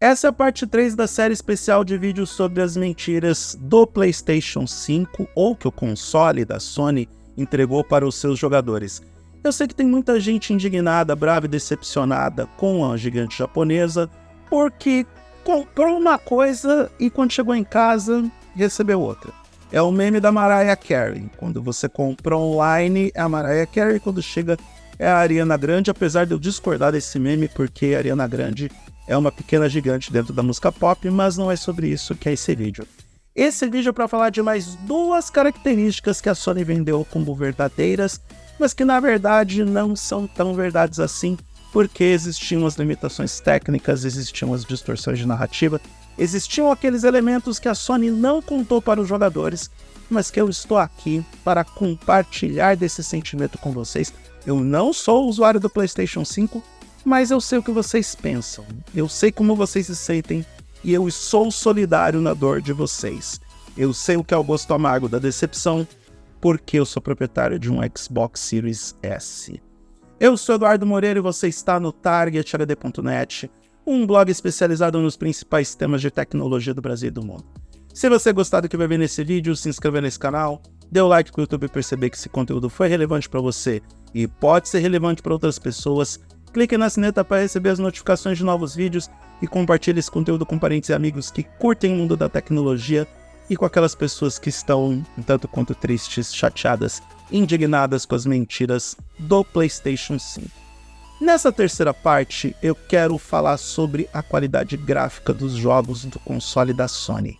Essa é a parte 3 da série especial de vídeos sobre as mentiras do PlayStation 5, ou que o console da Sony entregou para os seus jogadores. Eu sei que tem muita gente indignada, brava e decepcionada com a gigante japonesa, porque comprou uma coisa e quando chegou em casa, recebeu outra. É o meme da Mariah Carey. Quando você compra online, é a Mariah Carey, quando chega é a Ariana Grande, apesar de eu discordar desse meme, porque a Ariana Grande é uma pequena gigante dentro da música pop, mas não é sobre isso que é esse vídeo. Esse vídeo é para falar de mais duas características que a Sony vendeu como verdadeiras, mas que na verdade não são tão verdades assim, porque existiam as limitações técnicas, existiam as distorções de narrativa, existiam aqueles elementos que a Sony não contou para os jogadores, mas que eu estou aqui para compartilhar desse sentimento com vocês. Eu não sou usuário do PlayStation 5, mas eu sei o que vocês pensam, eu sei como vocês se sentem e eu sou solidário na dor de vocês. Eu sei o que é o gosto amargo da decepção, porque eu sou proprietário de um Xbox Series S. Eu sou Eduardo Moreira e você está no TargetHD.net, um blog especializado nos principais temas de tecnologia do Brasil e do mundo. Se você gostar do que vai ver nesse vídeo, se inscreva nesse canal, dê o like para o YouTube perceber que esse conteúdo foi relevante para você e pode ser relevante para outras pessoas. Clique na sineta para receber as notificações de novos vídeos e compartilhe esse conteúdo com parentes e amigos que curtem o mundo da tecnologia e com aquelas pessoas que estão tanto quanto tristes, chateadas, indignadas com as mentiras do PlayStation 5. Nessa terceira parte, eu quero falar sobre a qualidade gráfica dos jogos do console da Sony.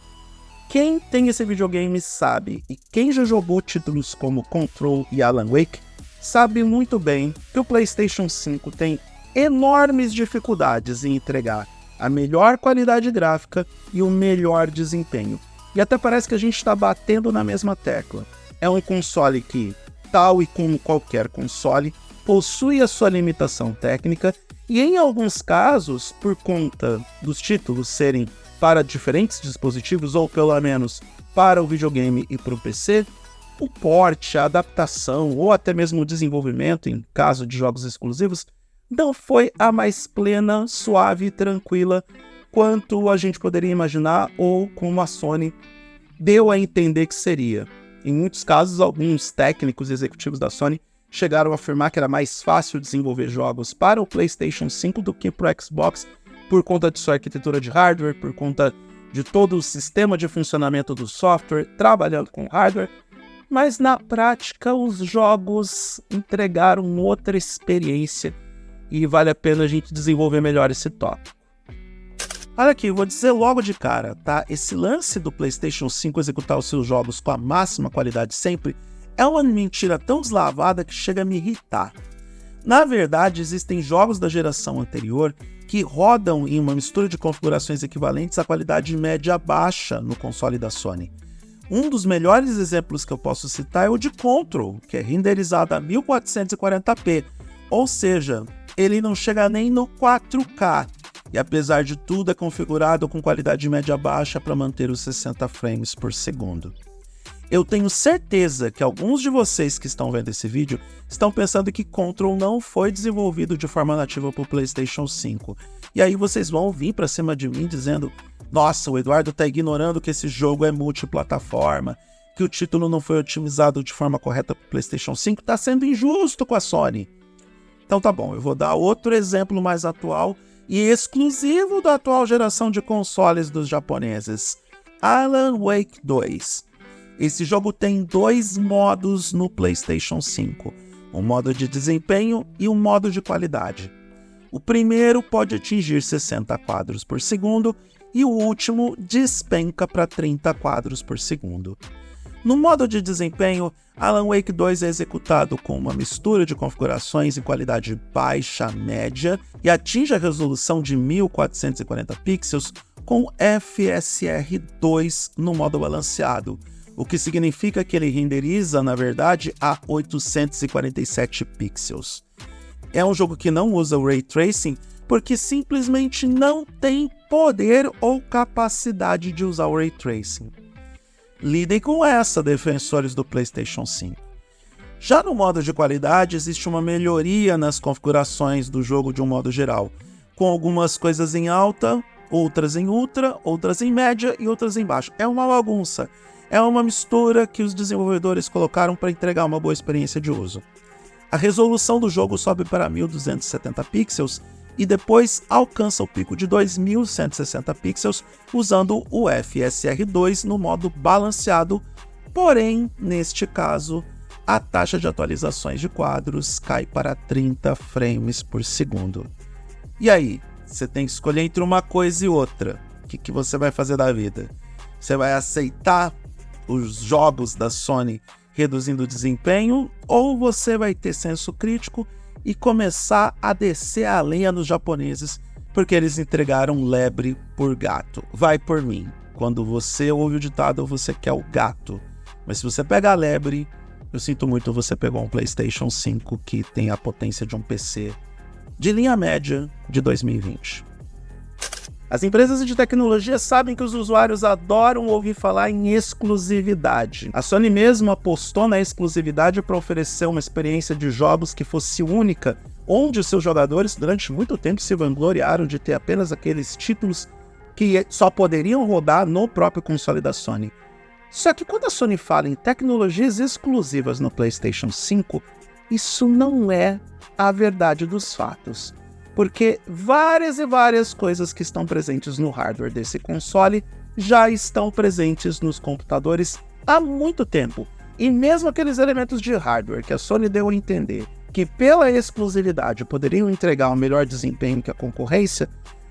Quem tem esse videogame sabe, e quem já jogou títulos como Control e Alan Wake, sabe muito bem que o PlayStation 5 tem enormes dificuldades em entregar a melhor qualidade gráfica e o melhor desempenho. E até parece que a gente está batendo na mesma tecla. É um console que, tal e como qualquer console, possui a sua limitação técnica e em alguns casos, por conta dos títulos serem para diferentes dispositivos ou pelo menos para o videogame e para o PC, o porte, a adaptação ou até mesmo o desenvolvimento, em caso de jogos exclusivos, não foi a mais plena, suave e tranquila quanto a gente poderia imaginar ou como a Sony deu a entender que seria. Em muitos casos, alguns técnicos e executivos da Sony chegaram a afirmar que era mais fácil desenvolver jogos para o PlayStation 5 do que para o Xbox, por conta de sua arquitetura de hardware, por conta de todo o sistema de funcionamento do software, trabalhando com hardware, mas na prática os jogos entregaram outra experiência e vale a pena a gente desenvolver melhor esse tópico. Olha aqui, eu vou dizer logo de cara, tá? Esse lance do PlayStation 5 executar os seus jogos com a máxima qualidade sempre é uma mentira tão deslavada que chega a me irritar. Na verdade, existem jogos da geração anterior que rodam em uma mistura de configurações equivalentes à qualidade média baixa no console da Sony. Um dos melhores exemplos que eu posso citar é o de Control, que é renderizado a 1440p, ou seja, ele não chega nem no 4K, e apesar de tudo é configurado com qualidade média baixa para manter os 60 frames por segundo. Eu tenho certeza que alguns de vocês que estão vendo esse vídeo estão pensando que Control não foi desenvolvido de forma nativa para o PlayStation 5. E aí vocês vão vir para cima de mim dizendo: nossa, o Eduardo está ignorando que esse jogo é multiplataforma, que o título não foi otimizado de forma correta para o PlayStation 5, está sendo injusto com a Sony. Então tá bom, eu vou dar outro exemplo mais atual e exclusivo da atual geração de consoles dos japoneses: Alan Wake 2. Esse jogo tem dois modos no PlayStation 5, um modo de desempenho e um modo de qualidade. O primeiro pode atingir 60 quadros por segundo e o último despenca para 30 quadros por segundo. No modo de desempenho, Alan Wake 2 é executado com uma mistura de configurações em qualidade baixa média e atinge a resolução de 1440 pixels com FSR 2 no modo balanceado, o que significa que ele renderiza, na verdade, a 847 pixels. É um jogo que não usa o Ray Tracing porque simplesmente não tem poder ou capacidade de usar o Ray Tracing. Lidem com essa, defensores do PlayStation 5. Já no modo de qualidade, existe uma melhoria nas configurações do jogo de um modo geral, com algumas coisas em alta outras em ultra, outras em média e outras em baixo. É uma bagunça. É uma mistura que os desenvolvedores colocaram para entregar uma boa experiência de uso. A resolução do jogo sobe para 1270 pixels e depois alcança o pico de 2160 pixels usando o FSR2 no modo balanceado, porém, neste caso, a taxa de atualizações de quadros cai para 30 frames por segundo. E aí, você tem que escolher entre uma coisa e outra. O que você vai fazer da vida? Você vai aceitar os jogos da Sony reduzindo o desempenho, ou você vai ter senso crítico e começar a descer a lenha nos japoneses, porque eles entregaram lebre por gato. Vai por mim. Quando você ouve o ditado, você quer o gato. Mas se você pega a lebre, eu sinto muito, você pegou um PlayStation 5 que tem a potência de um PC de linha média de 2020. As empresas de tecnologia sabem que os usuários adoram ouvir falar em exclusividade. A Sony mesmo apostou na exclusividade para oferecer uma experiência de jogos que fosse única, onde os seus jogadores durante muito tempo se vangloriaram de ter apenas aqueles títulos que só poderiam rodar no próprio console da Sony. Só que quando a Sony fala em tecnologias exclusivas no PlayStation 5, isso não é a verdade dos fatos. Porque várias e várias coisas que estão presentes no hardware desse console já estão presentes nos computadores há muito tempo. E mesmo aqueles elementos de hardware que a Sony deu a entender que pela exclusividade poderiam entregar um melhor desempenho que a concorrência,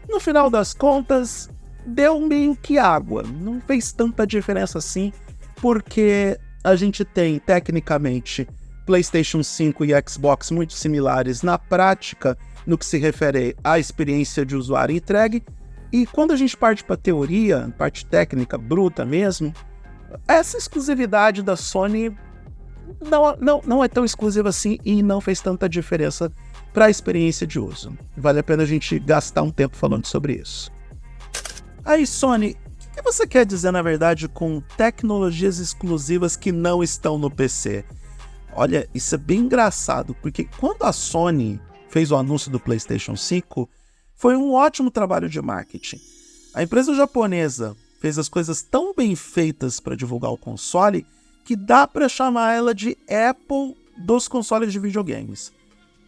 no final das contas, deu meio que água. Não fez tanta diferença assim, porque a gente tem, tecnicamente, PlayStation 5 e Xbox muito similares na prática, no que se refere à experiência de usuário entregue, e quando a gente parte para a teoria, parte técnica bruta mesmo, essa exclusividade da Sony não é tão exclusiva assim e não fez tanta diferença para a experiência de uso. Vale a pena a gente gastar um tempo falando sobre isso. Aí, Sony, o que você quer dizer, na verdade, com tecnologias exclusivas que não estão no PC? Olha, isso é bem engraçado, porque quando a Sony fez o anúncio do PlayStation 5, foi um ótimo trabalho de marketing. A empresa japonesa fez as coisas tão bem feitas para divulgar o console que dá para chamar ela de Apple dos consoles de videogames.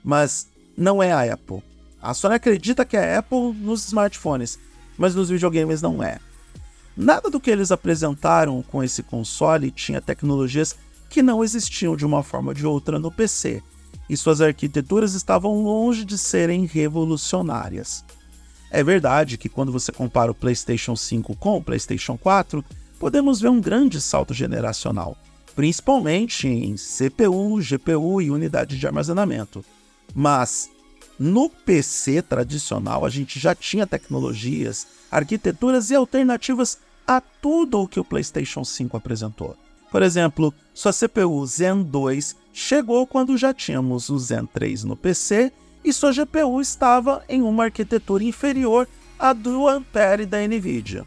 Mas não é a Apple. A Sony acredita que é a Apple nos smartphones, mas nos videogames não é. Nada do que eles apresentaram com esse console tinha tecnologias que não existiam de uma forma ou de outra no PC. E suas arquiteturas estavam longe de serem revolucionárias. É verdade que quando você compara o PlayStation 5 com o PlayStation 4, podemos ver um grande salto generacional, principalmente em CPU, GPU e unidade de armazenamento. Mas no PC tradicional a gente já tinha tecnologias, arquiteturas e alternativas a tudo o que o PlayStation 5 apresentou. Por exemplo, sua CPU Zen 2 chegou quando já tínhamos o Zen 3 no PC e sua GPU estava em uma arquitetura inferior à do Ampere da NVIDIA.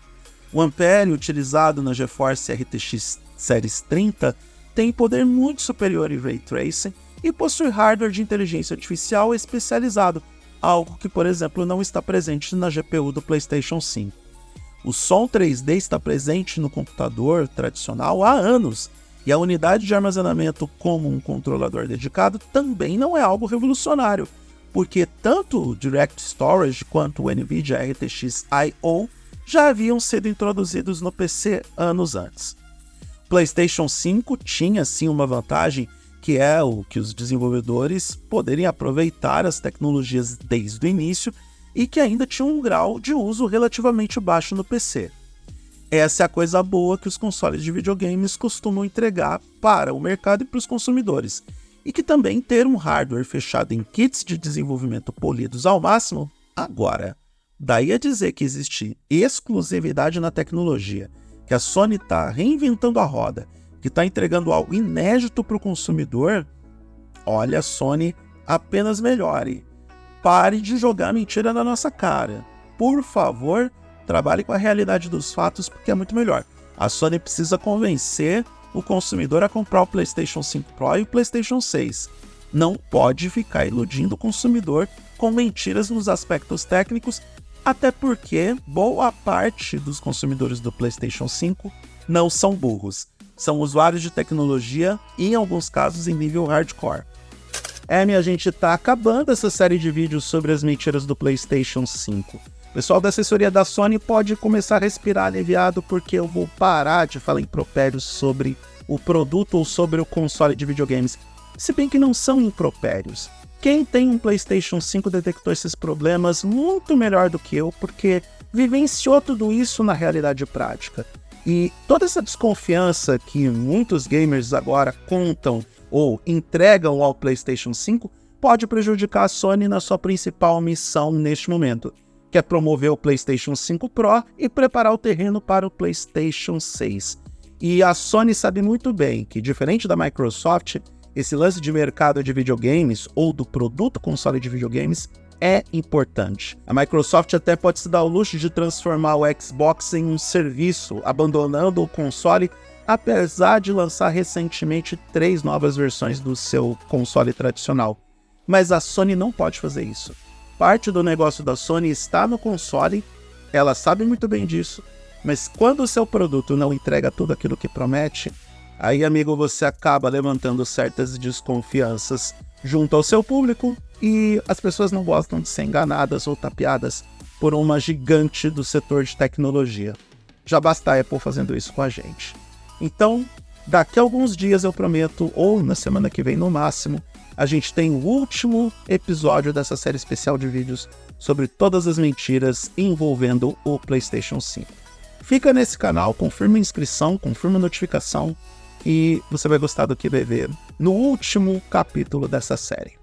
O Ampere, utilizado na GeForce RTX Series 30, tem poder muito superior em Ray Tracing e possui hardware de inteligência artificial especializado, algo que, por exemplo, não está presente na GPU do PlayStation 5. O som 3D está presente no computador tradicional há anos, e a unidade de armazenamento como um controlador dedicado também não é algo revolucionário, porque tanto o Direct Storage quanto o NVIDIA RTX I/O já haviam sido introduzidos no PC anos antes. O PlayStation 5 tinha sim uma vantagem, que é o que os desenvolvedores poderiam aproveitar as tecnologias desde o início e que ainda tinha um grau de uso relativamente baixo no PC. Essa é a coisa boa que os consoles de videogames costumam entregar para o mercado e para os consumidores, e que também ter um hardware fechado em kits de desenvolvimento polidos ao máximo. Agora, daí a dizer que existe exclusividade na tecnologia, que a Sony está reinventando a roda, que está entregando algo inédito para o consumidor, olha, Sony, apenas melhore. Pare de jogar mentira na nossa cara. Por favor, trabalhe com a realidade dos fatos, porque é muito melhor. A Sony precisa convencer o consumidor a comprar o PlayStation 5 Pro e o PlayStation 6. Não pode ficar iludindo o consumidor com mentiras nos aspectos técnicos, Até porque boa parte dos consumidores do PlayStation 5 não são burros. São usuários de tecnologia e, em alguns casos, em nível hardcore. Minha gente, tá acabando essa série de vídeos sobre as mentiras do PlayStation 5. O pessoal da assessoria da Sony pode começar a respirar aliviado, porque eu vou parar de falar impropérios sobre o produto ou sobre o console de videogames. Se bem que não são impropérios. Quem tem um PlayStation 5 detectou esses problemas muito melhor do que eu, porque vivenciou tudo isso na realidade prática. E toda essa desconfiança que muitos gamers agora contam ou entregam ao PlayStation 5 pode prejudicar a Sony na sua principal missão neste momento, que é promover o PlayStation 5 Pro e preparar o terreno para o PlayStation 6. E a Sony sabe muito bem que, diferente da Microsoft, esse lance de mercado de videogames ou do produto console de videogames é importante. A Microsoft até pode se dar o luxo de transformar o Xbox em um serviço, abandonando o console, apesar de lançar recentemente 3 novas versões do seu console tradicional. Mas a Sony não pode fazer isso. Parte do negócio da Sony está no console, ela sabe muito bem disso, mas quando o seu produto não entrega tudo aquilo que promete, aí, amigo, você acaba levantando certas desconfianças junto ao seu público e as pessoas não gostam de ser enganadas ou tapeadas por uma gigante do setor de tecnologia. Já basta a Apple fazendo isso com a gente. Então, daqui a alguns dias eu prometo, ou na semana que vem no máximo, a gente tem o último episódio dessa série especial de vídeos sobre todas as mentiras envolvendo o PlayStation 5. Fica nesse canal, confirma a inscrição, confirma a notificação, e você vai gostar do que vai ver no último capítulo dessa série.